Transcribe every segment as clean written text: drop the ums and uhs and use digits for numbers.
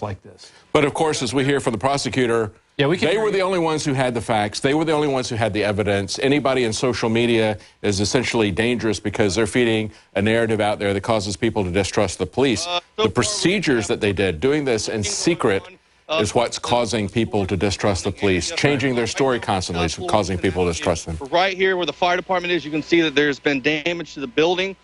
like this. But of course, as we hear from the prosecutor, they were the only ones who had the facts. They were the only ones who had the evidence. Anybody in social media is essentially dangerous because they're feeding a narrative out there that causes people to distrust the police. The procedures that they did, doing this in secret, is what's causing people to distrust the police. Changing their story constantly is causing people to distrust them. Right here where the fire department is, you can see that there's been damage to the building.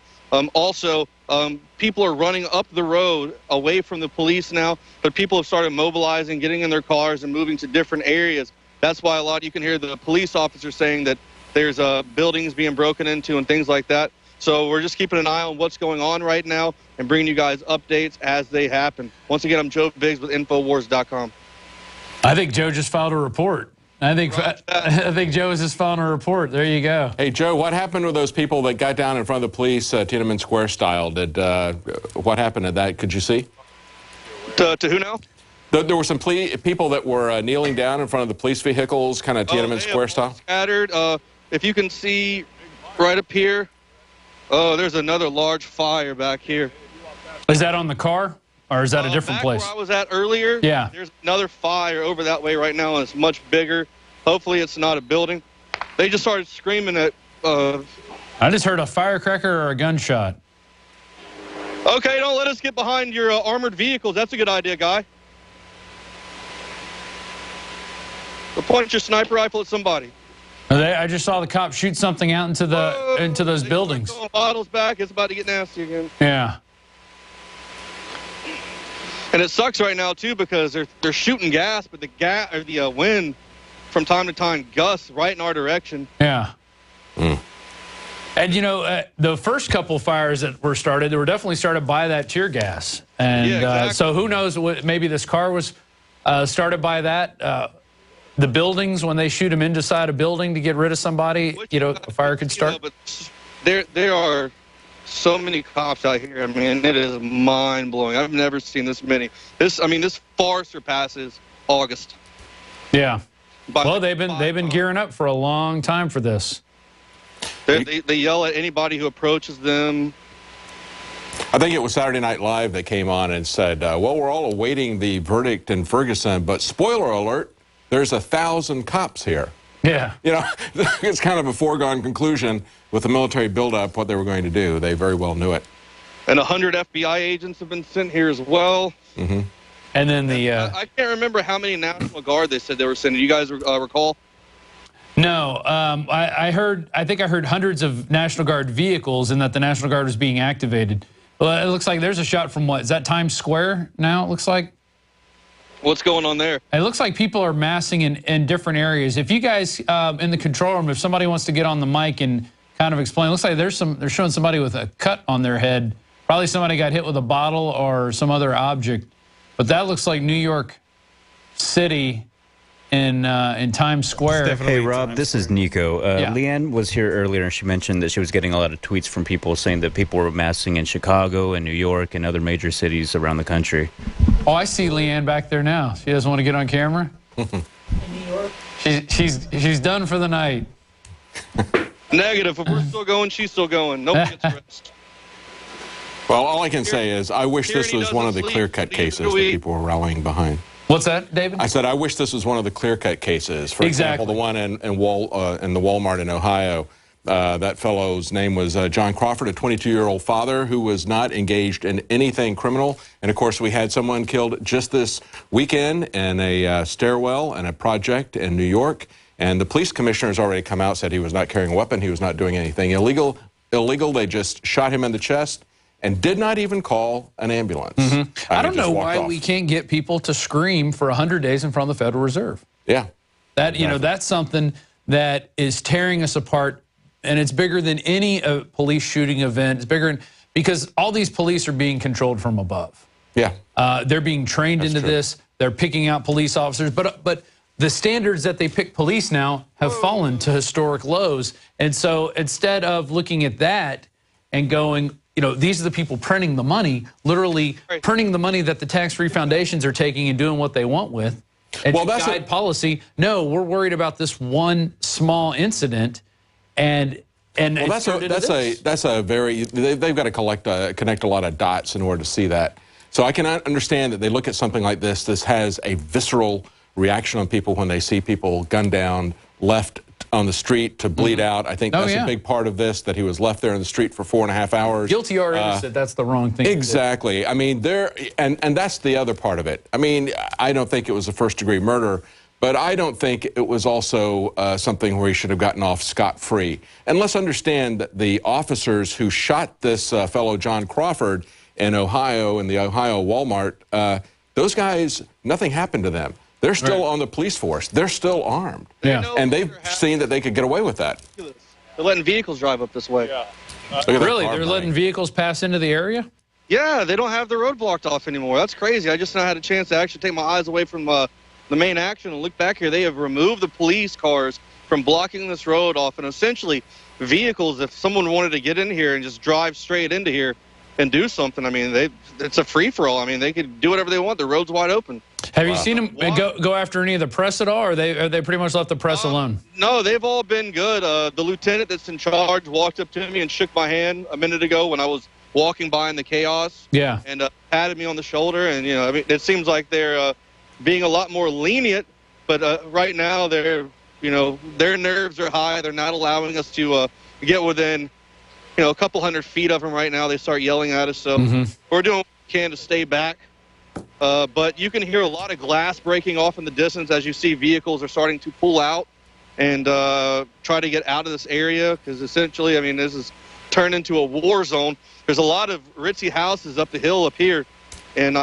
People are running up the road away from the police now, but people have started mobilizing, getting in their cars and moving to different areas. That's why you can hear the police officers saying that there's buildings being broken into and things like that. So we're just keeping an eye on what's going on right now and bringing you guys updates as they happen. Once again, I'm Joe Biggs with INFOWARS.com. I think Joe just filed a report. I think Joe is just filing a report. There you go. Hey, Joe, what happened with those people that got down in front of the police, Tiananmen Square style? What happened to that? Could you see? To who now? There were some people that were kneeling down in front of the police vehicles, kind of Tiananmen Square style. Scattered. If you can see right up here, there's another large fire back here. Is that on the car? Or is that a different place? Where I was at earlier, yeah. There's another fire over that way right now, and it's much bigger. Hopefully it's not a building. They just started screaming at... I just heard a firecracker or a gunshot. Okay, don't let us get behind your armored vehicles. That's a good idea, guy. So point your sniper rifle at somebody. I just saw the cop shoot something out into those buildings. Bottles back. It's about to get nasty again. Yeah. And it sucks right now too because they're shooting gas, but the wind from time to time gusts right in our direction. Yeah. And you know, the first couple fires that were started, they were definitely started by that tear gas. And exactly. So who knows? Maybe this car was started by that. The buildings, when they shoot them inside a building to get rid of somebody, a fire could start. But there are so many cops out here. I mean, it is mind-blowing. I've never seen this many. This far surpasses August. Yeah. Well, they've been gearing up for a long time for this. They yell at anybody who approaches them. I think it was Saturday Night Live that came on and said, well, we're all awaiting the verdict in Ferguson, but spoiler alert, there's 1,000 cops here. Yeah. You know, it's kind of a foregone conclusion with the military buildup, what they were going to do. They very well knew it. And 100 FBI agents have been sent here as well. Mm-hmm. And then I can't remember how many National Guard they said they were sending. You guys recall? No. I think I heard hundreds of National Guard vehicles and that the National Guard was being activated. Well, it looks like there's a shot from what? Is that Times Square now, it looks like? What's going on there? It looks like people are massing in different areas. If you guys in the control room, if somebody wants to get on the mic and kind of explain, it looks like they're showing somebody with a cut on their head. Probably somebody got hit with a bottle or some other object. But that looks like New York City in Times Square. Hey, Rob, this is Nico. Leanne was here earlier, and she mentioned that she was getting a lot of tweets from people saying that people were massing in Chicago and New York and other major cities around the country. Oh, I see Leanne back there now. She doesn't want to get on camera. In New York? She's done for the night. Negative. If we're still going, she's still going. Nobody gets rest. Well, all I can say is I wish this was one of the clear-cut cases that people were rallying behind. What's that, David? I said I wish this was one of the clear-cut cases. For example, the one in the Walmart in Ohio. That fellow's name was John Crawford, a 22-year-old father who was not engaged in anything criminal. And, of course, we had someone killed just this weekend in a stairwell in a project in New York. And the police commissioner has already come out and said he was not carrying a weapon. He was not doing anything illegal. They just shot him in the chest and did not even call an ambulance. Mm-hmm. I don't know why we can't get people to scream for 100 days in front of the Federal Reserve. Yeah. That's something that is tearing us apart, and it's bigger than any police shooting event. It's bigger because all these police are being controlled from above. Yeah. They're being trained into this. They're picking out police officers, but the standards that they pick police now have fallen to historic lows. And so instead of looking at that and going, these are the people printing the money, literally printing the money that the tax-free foundations are taking and doing what they want with. And that's guide policy. No, we're worried about this one small incident, and that's a very they've got to connect a lot of dots in order to see that. So I can understand that they look at something like this. This has a visceral reaction on people when they see people gunned down, left on the street to bleed out. I think that's a big part of this, that he was left there in the street for 4.5 hours. Guilty or innocent, that's the wrong thing. Exactly. I mean, and that's the other part of it. I mean, I don't think it was a first-degree murder, but I don't think it was also something where he should have gotten off scot-free. And let's understand that the officers who shot this fellow John Crawford in Ohio, in the Ohio Walmart, those guys, nothing happened to them. They're still on the police force. They're still armed. Yeah. And they've seen that they could get away with that. They're letting vehicles drive up this way. Yeah. Really? They're letting vehicles pass into the area? Yeah, they don't have the road blocked off anymore. That's crazy. I just now had a chance to actually take my eyes away from the main action and look back here. They have removed the police cars from blocking this road off, and essentially vehicles, if someone wanted to get in here and just drive straight into here and do something, I mean, it's a free-for-all. I mean, they could do whatever they want. The road's wide open. Have you seen them go after any of the press at all, or are they pretty much left the press alone? No, they've all been good. The lieutenant that's in charge walked up to me and shook my hand a minute ago when I was walking by in the chaos. Yeah. And patted me on the shoulder. And, you know, I mean, it seems like they're being a lot more lenient, but right now they're, you know, their nerves are high. They're not allowing us to get within, you know, a couple hundred feet of them right now. They start yelling at us. So we're doing what we can to stay back. But you can hear a lot of glass breaking off in the distance as you see vehicles are starting to pull out and try to get out of this area, because essentially, I mean, this is turned into a war zone. There's a lot of ritzy houses up the hill up here, and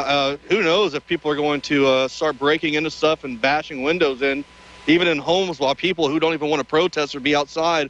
who knows if people are going to start breaking into stuff and bashing windows in, even in homes, while people who don't even want to protest or be outside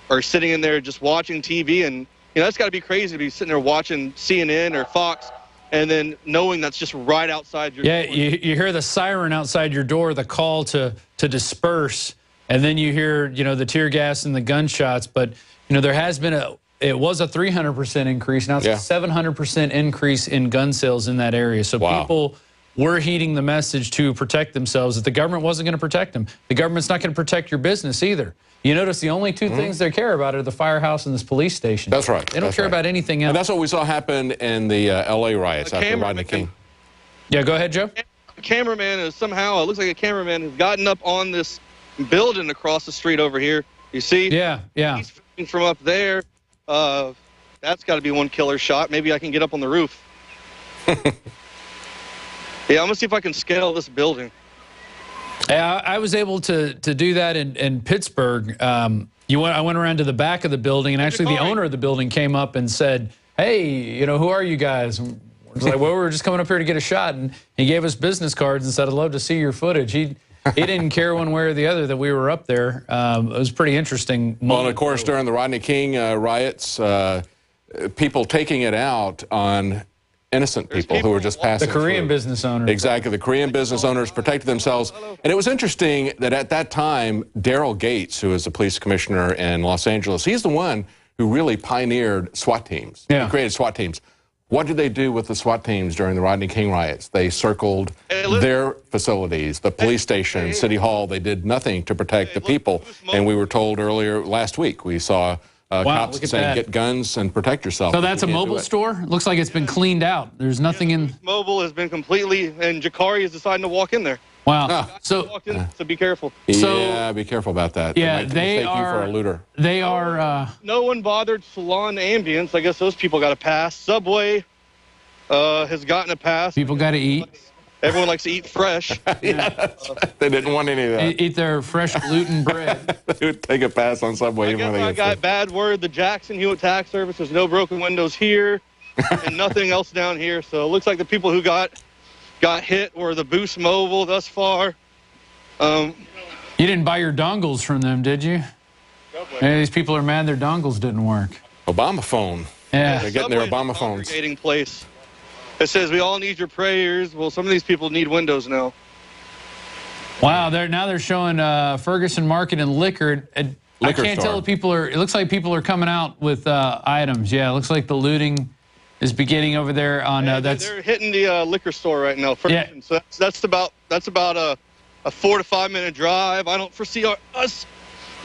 are sitting in there just watching TV. And, you know, that's got to be crazy to be sitting there watching CNN or Fox and then knowing that's just right outside your door. Yeah, you hear the siren outside your door, the call to disperse, and then you hear, you know, the tear gas and the gunshots. But, you know, there has been it was a 300% increase. Now it's a 700% increase in gun sales in that area. So people were heeding the message to protect themselves, that the government wasn't going to protect them. The government's not going to protect your business either. You notice the only two things they care about are the firehouse and this police station. That's right. They don't care about anything else. And that's what we saw happen in the L.A. riots after Rodney King. Yeah, go ahead, Joe. A cameraman is somehow, it looks like a cameraman has gotten up on this building across the street over here. You see? Yeah, yeah. He's filming from up there. That's got to be one killer shot. Maybe I can get up on the roof. Yeah, I'm going to see if I can scale this building. I was able to do that in Pittsburgh. I went around to the back of the building, and actually the owner of the building came up and said, "Hey, you know, who are you guys?" And we're like, "Well, we're just coming up here to get a shot." And he gave us business cards and said, "I'd love to see your footage." He didn't care one way or the other that we were up there. It was pretty interesting. Well, and of course, during the Rodney King riots, people taking it out on innocent people who were just passing the Korean through. business owners. Exactly. The Korean business owners protected themselves. And it was interesting that at that time, Daryl Gates, who was the police commissioner in Los Angeles, he's the one who really pioneered SWAT teams. Yeah. He created SWAT teams. What did they do with the SWAT teams during the Rodney King riots? They circled their facilities, the police station, City Hall. They did nothing to protect the people. And we were told earlier last week, we saw cops saying, get guns and protect yourself. So that's a mobile store? Looks like it's been cleaned out. There's nothing in... Mobile has been completely, and Jakari is deciding to walk in there. Wow. So be careful. Yeah, be careful about that. Yeah, they mistake you for a looter. They are... No one bothered Salon Ambience. I guess those people got a pass. Subway has gotten a pass. People got to eat. Everyone likes to eat fresh. Yeah, that's right. They didn't want any of that. Eat their fresh gluten bread. They would take a pass on Subway. I got bad word. The Jackson Hewitt Tax Service, there's no broken windows here and nothing else down here. So it looks like the people who got hit were the Boost Mobile thus far. You didn't buy your dongles from them, did you? Hey, these people are mad their dongles didn't work. Obama phone. Yeah. They're getting their Obama phones. Place. It says, we all need your prayers. Well, some of these people need windows now. Wow, now they're showing Ferguson Market and liquor. I can't tell if people are, it looks like people are coming out with items. Yeah, it looks like the looting is beginning over there on, they're hitting the liquor store right now. Yeah. So that's about a 4 to 5 minute drive. I don't foresee us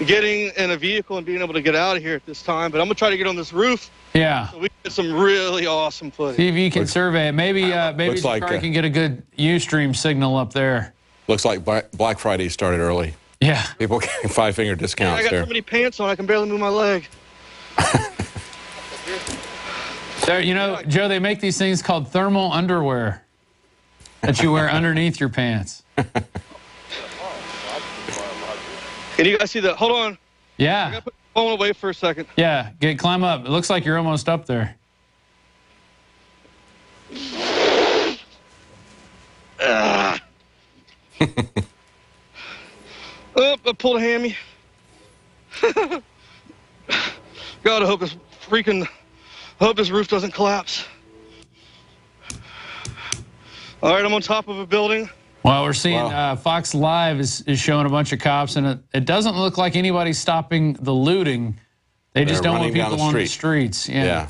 getting in a vehicle and being able to get out of here at this time, but I'm going to try to get on this roof Yeah. So we get some really awesome footage. See if you can survey it. Maybe Jakari can get a good Ustream signal up there. Looks like Black Friday started early. Yeah. People getting 5-finger discounts I got there. so many pants on, I can barely move my leg. There, you know, Joe, they make these things called thermal underwear that you wear underneath your pants. Can you guys see that? Hold on. Yeah. I got to put the phone away for a second. Yeah. Climb up. It looks like you're almost up there. Oh, I pulled a hammy. God, I hope this roof doesn't collapse. All right, I'm on top of a building. Well, we're seeing Fox Live is showing a bunch of cops, and it doesn't look like anybody's stopping the looting. They just don't want people on the streets. Yeah.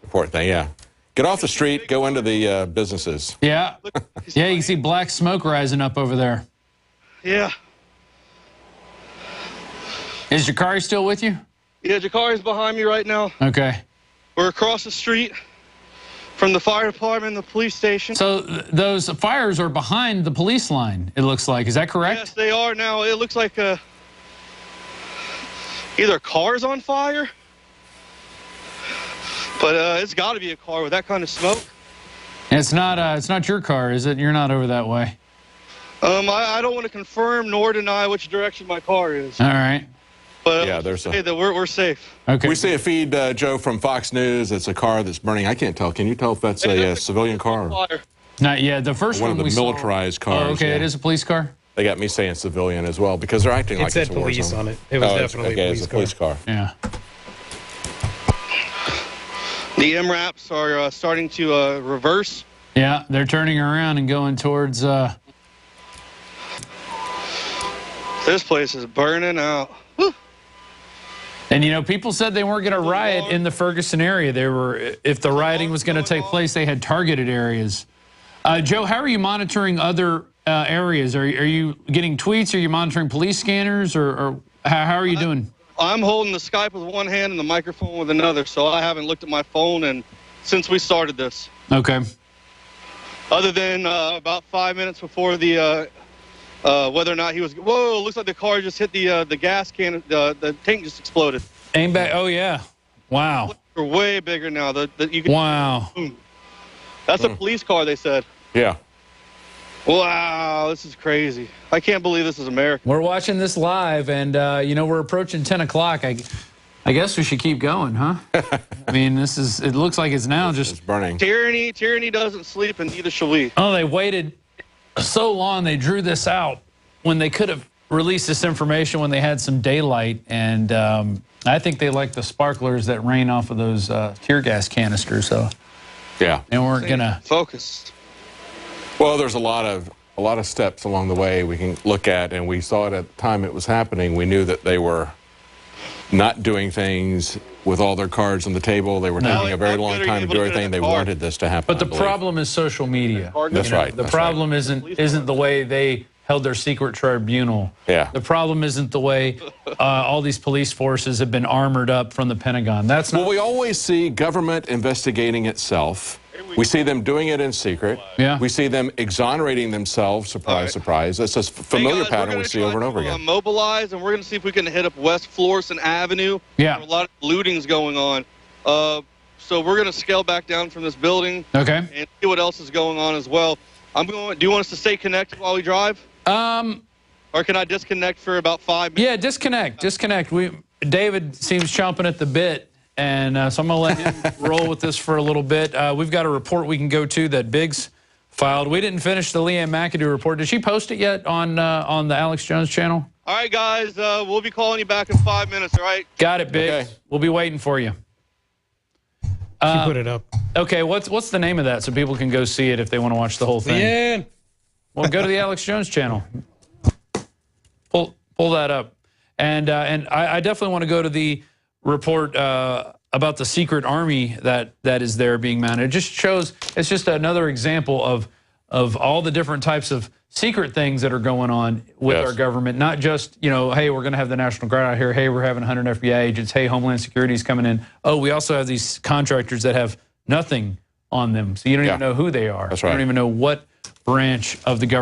Important thing, yeah. Get off the street, go into the businesses. Yeah. Yeah, you can see black smoke rising up over there. Yeah. Is Jakari still with you? Yeah, Jakari's behind me right now. Okay. We're across the street from the fire department and the police station. So those fires are behind the police line, it looks like. Is that correct? Yes, they are now. It looks like either a car's on fire, but it's got to be a car with that kind of smoke. It's not your car, is it? You're not over that way. I don't want to confirm nor deny which direction my car is. All right. But yeah, there's say that we're safe. Okay. We see a feed, Joe, from Fox News. It's a car that's burning. I can't tell. Can you tell if that's a civilian car? Or not yet. The first one one of we the militarized saw, cars. Oh, okay, yeah. It is a police car. They got me saying civilian as well because they're acting like it's said police on it. It was definitely a police car. Yeah. The MRAPs are starting to reverse. Yeah, they're turning around and going towards. This place is burning out. Whew. And, you know, people said they weren't going to riot in the Ferguson area. They were, if the rioting was going to take place, they had targeted areas. Joe, how are you monitoring other areas? Are you getting tweets? Are you monitoring police scanners? Or how are you doing? I'm holding the Skype with one hand and the microphone with another, so I haven't looked at my phone since we started this. Okay. Other than about 5 minutes before the whether or not he was. Whoa! Looks like the car just hit the gas can. The tank just exploded. Aim back. Oh yeah. Wow. They're way bigger now. Wow. That's a police car, they said. Yeah. Wow, this is crazy. I can't believe this is America. We're watching this live, and you know, we're approaching 10 o'clock. I guess we should keep going, huh? I mean, it looks like it's now just burning. Tyranny doesn't sleep, and neither shall we. Oh, they waited so long. They drew this out when they could have released this information when they had some daylight, and I think they like the sparklers that rain off of those tear gas canisters. So yeah, they weren't gonna focus. Well, there's a lot of steps along the way we can look at, and we saw it at the time it was happening. We knew that they were not doing things with all their cards on the table. They were taking a very long time to do everything. They wanted this to happen. But the problem is social media. That's right. The problem isn't the way they held their secret tribunal. Yeah. The problem isn't the way all these police forces have been armored up from the Pentagon. That's not. Well, we always see government investigating itself. We see them doing it in secret. Yeah. We see them exonerating themselves. Surprise, surprise. That's a familiar pattern we see over and over again. Mobilize, and we're going to see if we can hit up West Florissant Avenue. Yeah. There's a lot of looting's going on. So we're going to scale back down from this building. Okay. And see what else is going on as well. Do you want us to stay connected while we drive? Or can I disconnect for about 5 minutes? Yeah, disconnect. David seems chomping at the bit. And so I'm going to let him roll with this for a little bit. We've got a report we can go to that Biggs filed. We didn't finish the Leanne McAdoo report. Did she post it yet on the Alex Jones channel? All right, guys. We'll be calling you back in 5 minutes, all right? Got it, Biggs. Okay. We'll be waiting for you. She put it up. Okay, what's the name of that so people can go see it if they want to watch the whole thing? Yeah. Well, go to the Alex Jones channel. Pull that up. And I definitely want to go to the report about the secret army that is there being mounted. It just shows, it's just another example of of all the different types of secret things that are going on with our government. Not just, you know, hey, we're going to have the National Guard out here. Hey, we're having 100 FBI agents. Hey, Homeland Security is coming in. Oh, we also have these contractors that have nothing on them. So you don't even know who they are. That's right. You don't even know what branch of the government.